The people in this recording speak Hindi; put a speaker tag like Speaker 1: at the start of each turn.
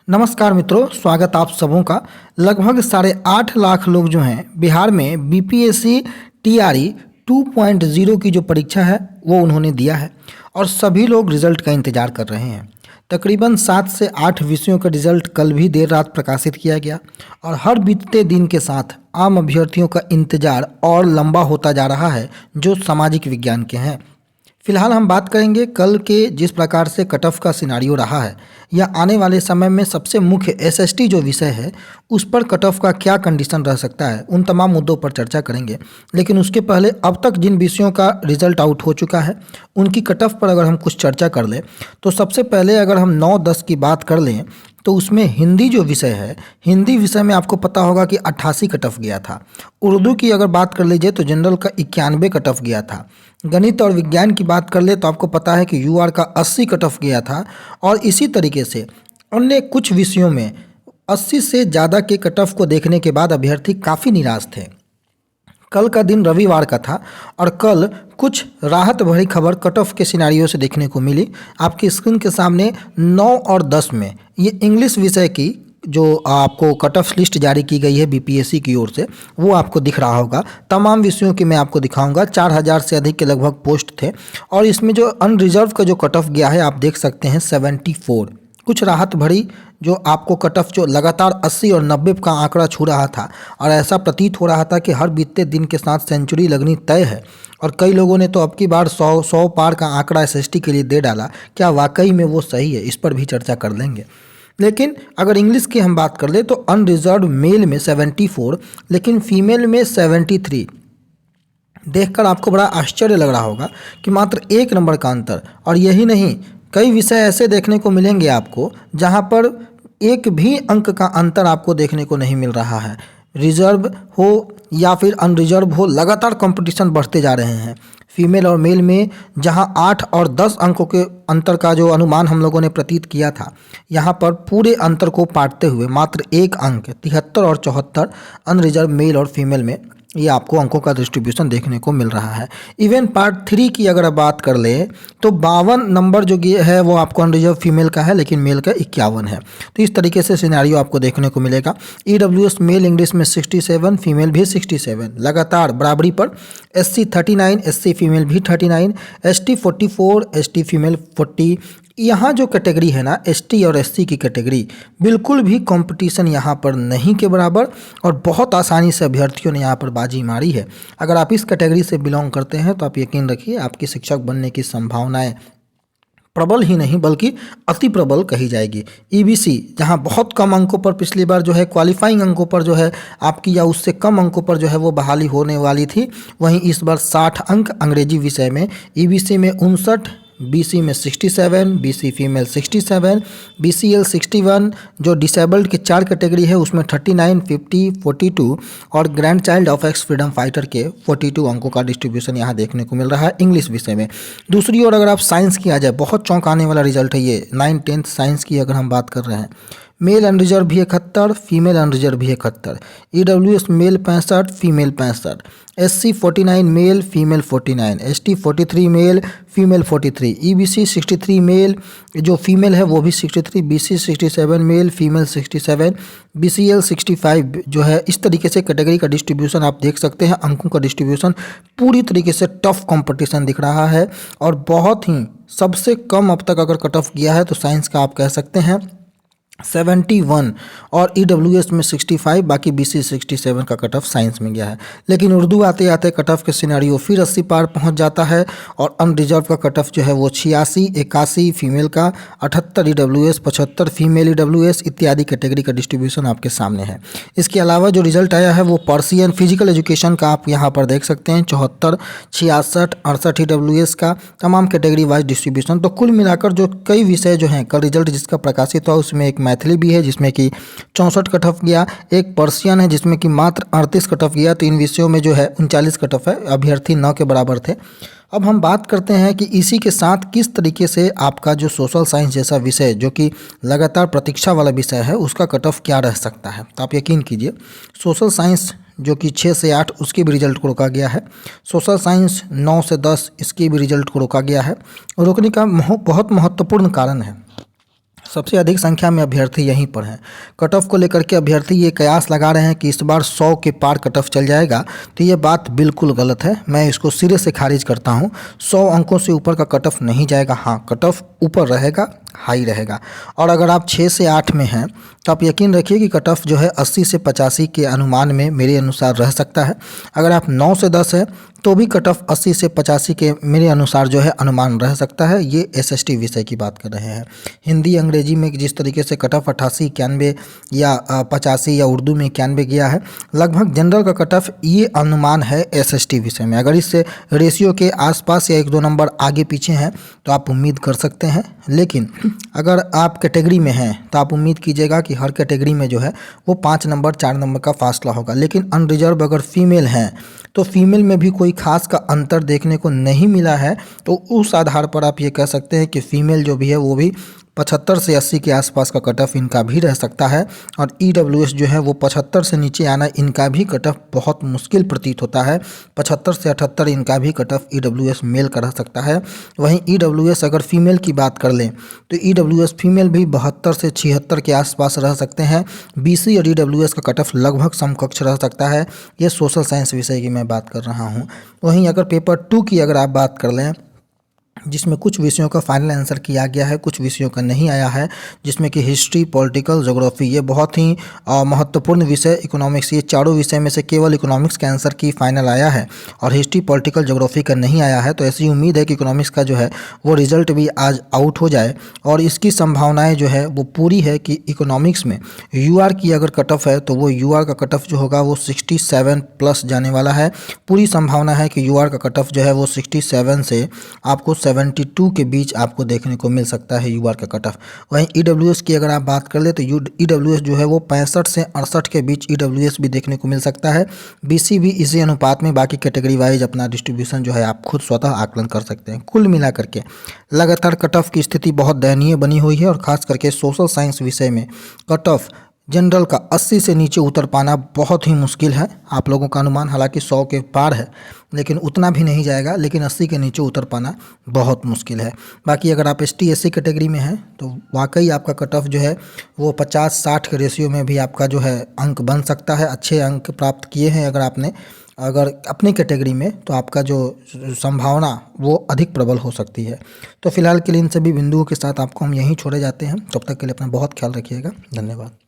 Speaker 1: नमस्कार मित्रों, स्वागत आप सबों का। लगभग 8.5 लाख लोग जो हैं बिहार में बीपीएससी टीआरई 2.0 की जो परीक्षा है वो उन्होंने दिया है और सभी लोग रिजल्ट का इंतज़ार कर रहे हैं। तकरीबन 7 से 8 विषयों का रिजल्ट कल भी देर रात प्रकाशित किया गया और हर बीतते दिन के साथ आम अभ्यर्थियों का इंतज़ार और लंबा होता जा रहा है जो सामाजिक विज्ञान के हैं। फिलहाल हम बात करेंगे कल के जिस प्रकार से कट ऑफ का सिनारियो रहा है या आने वाले समय में सबसे मुख्य एसएसटी जो विषय है उस पर कट ऑफ का क्या कंडीशन रह सकता है, उन तमाम मुद्दों पर चर्चा करेंगे। लेकिन उसके पहले अब तक जिन विषयों का रिजल्ट आउट हो चुका है उनकी कट ऑफ पर अगर हम कुछ चर्चा कर लें तो सबसे पहले अगर हम 9-10 की बात कर लें तो उसमें हिंदी जो विषय है, हिंदी विषय में आपको पता होगा कि 88 कट ऑफ गया था। उर्दू की अगर बात कर लीजिए तो जनरल का 91 कट ऑफ गया था। गणित और विज्ञान की बात कर ले तो आपको पता है कि यूआर का 80 कट ऑफ गया था और इसी तरीके से अन्य कुछ विषयों में 80 से ज़्यादा के कट ऑफ को देखने के बाद अभ्यर्थी काफ़ी निराश थे। कल का दिन रविवार का था और कल कुछ राहत भरी खबर कट ऑफ के सिनारियो से देखने को मिली। आपकी स्क्रीन के सामने 9 और 10 में ये इंग्लिश विषय की जो आपको कट ऑफ लिस्ट जारी की गई है बीपीएससी की ओर से वो आपको दिख रहा होगा। तमाम विषयों की मैं आपको दिखाऊंगा। 4000 से अधिक के लगभग पोस्ट थे और इसमें जो अनरिजर्व का जो कट ऑफ गया है आप देख सकते हैं 74। कुछ राहत भरी जो आपको कट ऑफ जो लगातार 80 और 90 का आंकड़ा छू रहा था और ऐसा प्रतीत हो रहा था कि हर बीतते दिन के साथ सेंचुरी लगनी तय है और कई लोगों ने तो अब की बार 100 पार का आंकड़ा एसएसटी के लिए दे डाला। क्या वाकई में वो सही है, इस पर भी चर्चा कर लेंगे। लेकिन अगर इंग्लिश की हम बात कर ले तो अनरिजर्व मेल में 74 लेकिन फीमेल में 73। देखकर आपको बड़ा आश्चर्य लग रहा होगा कि मात्र 1 नंबर का अंतर। और यही नहीं, कई विषय ऐसे देखने को मिलेंगे आपको जहां पर एक भी अंक का अंतर आपको देखने को नहीं मिल रहा है। रिजर्व हो या फिर अनरिजर्व हो, लगातार कंपटीशन बढ़ते जा रहे हैं। फीमेल और मेल में जहां 8 और 10 अंकों के अंतर का जो अनुमान हम लोगों ने प्रतीत किया था, यहां पर पूरे अंतर को पाटते हुए मात्र 1 अंक 73 और 74 अनरिजर्व मेल और फीमेल में ये आपको अंकों का डिस्ट्रीब्यूशन देखने को मिल रहा है। इवन पार्ट 3 की अगर बात कर ले तो 52 नंबर जो है वो आपको अनरिजर्व फीमेल का है लेकिन मेल का 51 है। तो इस तरीके से सिनेरियो आपको देखने को मिलेगा। ईडब्ल्यूएस मेल इंग्लिश में 67, फीमेल भी 67, लगातार बराबरी पर। एससी 39, एससी फीमेल भी 39, एसटी 44, एसटी फीमेल 40। यहाँ जो कैटेगरी है ना, एसटी और एससी की कैटेगरी, बिल्कुल भी कंपटीशन यहाँ पर नहीं के बराबर और बहुत आसानी से अभ्यर्थियों ने यहाँ पर बाजी मारी है। अगर आप इस कैटेगरी से बिलोंग करते हैं तो आप यकीन रखिए आपकी शिक्षक बनने की संभावनाएं प्रबल ही नहीं बल्कि अति प्रबल कही जाएगी। ईबीसी जहां बहुत कम अंकों पर पिछली बार जो है क्वालिफाइंग अंकों पर जो है आपकी या उससे कम अंकों पर जो है वो बहाली होने वाली थी, वहीं इस बार 60 अंक अंग्रेजी विषय में, ईबीसी में 59, बीसी में 67, बीसी फीमेल 67, बीसीएल 61, जो डिसेबल्ड के 4 कैटेगरी है उसमें 39, 50, 42 और grand child of x freedom fighter के 42 अंकों का डिस्ट्रीब्यूशन यहाँ देखने को मिल रहा है इंग्लिश विषय में। दूसरी ओर अगर आप साइंस की आ जाए, बहुत चौंकाने वाला रिजल्ट है ये। 9-10 साइंस की अगर हम बात कर रहे हैं, मेल अनरिजर्व भी 71, फीमेल अनरिजर्व भी 71। EWS male 65, female 65, SC 49 male, female 49, ST 43 male, female 43, EBC 63 male, जो फीमेल है वो भी 63, बीसी 67 मेल, फीमेल 67, बीसीएल 65 जो है। इस तरीके से कैटेगरी का डिस्ट्रीब्यूशन आप देख सकते हैं। अंकों का डिस्ट्रीब्यूशन पूरी तरीके से टफ कंपटीशन दिख रहा है और बहुत ही सबसे कम अब तक अगर कट ऑफ किया है तो साइंस का आप कह सकते हैं 71 और ईडब्ल्यूएस में 65, बाकी बीसी 67 का कट ऑफ साइंस में गया है। लेकिन उर्दू आते आते कट ऑफ के सिनेरियो फिर 80 पार पहुंच जाता है और अनरिजर्व का कट ऑफ जो है वो 86, 81 फीमेल का, 78 ईडब्ल्यूएस, 75 फीमेल ईडब्ल्यूएस इत्यादि कैटेगरी का डिस्ट्रीब्यूशन आपके सामने है। इसके अलावा जो रिजल्ट आया है वो पर्सियन फिजिकल एजुकेशन का आप यहाँ पर देख सकते हैं 74, 66, 68 ईडब्ल्यूएस का, तमाम कैटेगरी वाइज डिस्ट्रीब्यूशन। तो कुल मिलाकर जो कई विषय जो हैं कल रिजल्ट जिसका प्रकाशित हुआ उसमें एक मैथिली भी है जिसमें कि 64 कट ऑफ गया, एक पर्सियन है जिसमें कि मात्र 38 कट ऑफ गया। तो इन विषयों में जो है 39 कट ऑफ है, अभ्यर्थी 9 के बराबर थे। अब हम बात करते हैं कि इसी के साथ किस तरीके से आपका जो सोशल साइंस जैसा विषय जो कि लगातार प्रतीक्षा वाला विषय है उसका कट ऑफ क्या रह सकता है। तो आप यकीन कीजिए सोशल साइंस जो कि 6 से 8 उसके भी रिजल्ट को रोका गया है, सोशल साइंस 9 से 10 इसके भी रिजल्ट को रोका गया है। रोकने का बहुत महत्वपूर्ण कारण है सबसे अधिक संख्या में अभ्यर्थी यहीं पर हैं। कट ऑफ को लेकर के अभ्यर्थी ये कयास लगा रहे हैं कि इस बार 100 के पार कट ऑफ चल जाएगा, तो ये बात बिल्कुल गलत है। मैं इसको सिरे से खारिज करता हूँ। 100 अंकों से ऊपर का कट ऑफ नहीं जाएगा। हाँ, कट ऑफ ऊपर रहेगा, हाई रहेगा। और अगर आप 6 से 8 में हैं तो आप यकीन रखिए कि कट ऑफ जो है 80 से 85 के अनुमान में मेरे अनुसार रह सकता है। अगर आप 9 से 10 है तो भी कट ऑफ 80 से 85 के मेरे अनुसार जो है अनुमान रह सकता है। ये एसएसटी विषय की बात कर रहे हैं। हिंदी अंग्रेजी में जिस तरीके से कट ऑफ 88, 91 या 85 या उर्दू में 91 गया है, लगभग जनरल का कट ऑफ ये अनुमान है एसएसटी विषय में। अगर इससे रेशियो के आसपास या 1-2 नंबर आगे पीछे हैं तो आप उम्मीद कर सकते हैं। लेकिन अगर आप कैटेगरी में हैं तो आप उम्मीद कीजिएगा कि हर कैटेगरी में जो है वो 5 नंबर 4 नंबर का फासला होगा। लेकिन अनरिजर्व अगर फीमेल हैं तो फीमेल में भी कोई खास का अंतर देखने को नहीं मिला है। तो उस आधार पर आप ये कह सकते हैं कि फीमेल जो भी है वो भी 75 से 80 के आसपास का कट ऑफ इनका भी रह सकता है। और ईडब्ल्यूएस जो है वो 75 से नीचे आना इनका भी कट ऑफ बहुत मुश्किल प्रतीत होता है। 75 से 78 इनका भी कट ऑफ ईडब्ल्यूएस मेल का रह सकता है। वहीं ईडब्ल्यूएस अगर फीमेल की बात कर लें तो ईडब्ल्यूएस फीमेल भी 72 से 76 के आसपास रह सकते हैं। बीसी और ईडब्ल्यूएस का कट ऑफ लगभग समकक्ष रह सकता है। ये सोशल साइंस विषय की मैं बात कर रहा हूँ। वहीं अगर पेपर 2 की अगर आप बात कर लें, जिसमें कुछ विषयों का फाइनल आंसर किया गया है, कुछ विषयों का नहीं आया है, जिसमें कि हिस्ट्री, पॉलिटिकल, ज्योग्राफी, ये बहुत ही महत्वपूर्ण विषय, इकोनॉमिक्स, ये चारों विषय में से केवल इकोनॉमिक्स का आंसर की फाइनल आया है और हिस्ट्री, पॉलिटिकल, ज्योग्राफी का नहीं आया है। तो ऐसी उम्मीद है कि इकोनॉमिक्स का जो है वो रिजल्ट भी आज आउट हो जाए और इसकी संभावनाएँ जो है वो पूरी है कि इकोनॉमिक्स में यूआर की अगर कट ऑफ है तो वो यूआर का कट ऑफ जो होगा वो 67 प्लस जाने वाला है। पूरी संभावना है कि यूआर का कट ऑफ जो है वो 67 से आपको 72 के बीच आपको देखने को मिल सकता है यूआर का कट ऑफ। वहीं ईडब्ल्यूएस की अगर आप बात कर ले तो ईडब्ल्यूएस जो है वो 65 से 68 के बीच ईडब्ल्यूएस भी देखने को मिल सकता है। बीसी भी इसी अनुपात में, बाकी कैटेगरी वाइज अपना डिस्ट्रीब्यूशन जो है आप खुद स्वतः आकलन कर सकते हैं। कुल मिला करके लगातार कट ऑफ की स्थिति बहुत दयनीय बनी हुई है और खास करके सोशल साइंस विषय में कट ऑफ जनरल का 80 से नीचे उतर पाना बहुत ही मुश्किल है। आप लोगों का अनुमान हालांकि 100 के पार है, लेकिन उतना भी नहीं जाएगा, लेकिन 80 के नीचे उतर पाना बहुत मुश्किल है। बाकी अगर आप एसटी एससी कैटेगरी में हैं तो वाकई आपका कट ऑफ जो है वो 50-60 के रेशियो में भी आपका जो है अंक बन सकता है। अच्छे अंक प्राप्त किए हैं अगर आपने अपनी कैटेगरी में, तो आपका जो संभावना वो अधिक प्रबल हो सकती है। तो फिलहाल के लिए इन सभी बिंदुओं के साथ आपको हम यहीं छोड़े जाते हैं। तब तक के लिए अपना बहुत ख्याल रखिएगा। धन्यवाद।